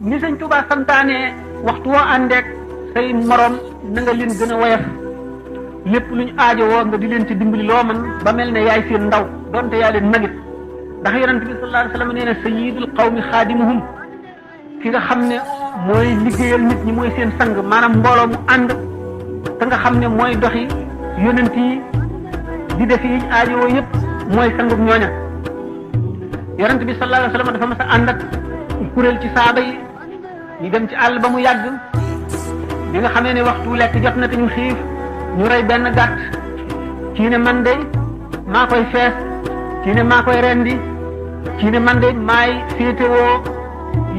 ni sëñ Tuubaa santaane waxtu woo àndeek say morom na nga leen gën a woyof lépp luñ aajowoo nga di leen ci dimbali loo man ba mel ne yaay seen ndaw donte yaa leen magit ndax yonent bi sallallahu alayhi wa sallam nee na sayyidul qawmi xaadimuhum ki nga xam ne mooy liggéeyal nit ñi mooy seen sang maanaam mbooloo mu ànd te nga xam ne mooy doxi yonent yi di def yi aajowoo yëpp mooy sangub ñooña yonent bi sallallahu alayhi wa sallam dafa mas a ànd ak kuréel ci saaba yi ñu dem ci àll ba mu yàgg bi nga xamee ne waxtu lekk jot na te ñu xiif ñu rey benn gàtt kii ne man de maa koy fees kii ne maa koy rendi kii ne man de maay féetewoo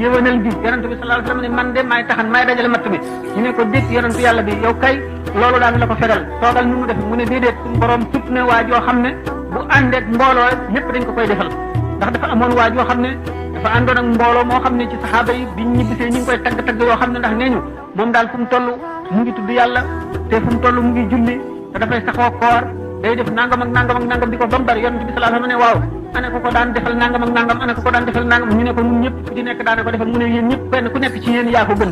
yéwénal bi yonent bi sallallahu alayhi wa sallam ne man de maay taxan maay dajale matt bi ñu ne ko déet yonentu yàlla bi yow kay loolu daan la ko fegal toogal nu mu def mu ne déedéet suñu borom tut ne waa joo xam ne bu àndeek mbooloo ñëpp dañ ko koy defal ndax dafa amoon waa joo xam ne dafa àndoon ak mbooloo moo xam ne ci saxaaba yi biñ ñibbisee ñu ngi koy tagg yoo xam ne ndax nee ñu moom daal fu mu toll mu ngi tudd yàlla te fu mu toll mu ngi julli te dafay saxoo koor day def nangam ak nangam ak nangam di ko ba mu bari yonent bi sallallahu alayhi wa sallam ne waaw ana ko daan defal nangam ak nangam ana ko daan defal nangam ñu ne ko ñun ñëpp ku ci nekk daana ko defal mu ne yéen ñëpp kenn ku nekk ci yéen yaa ko gën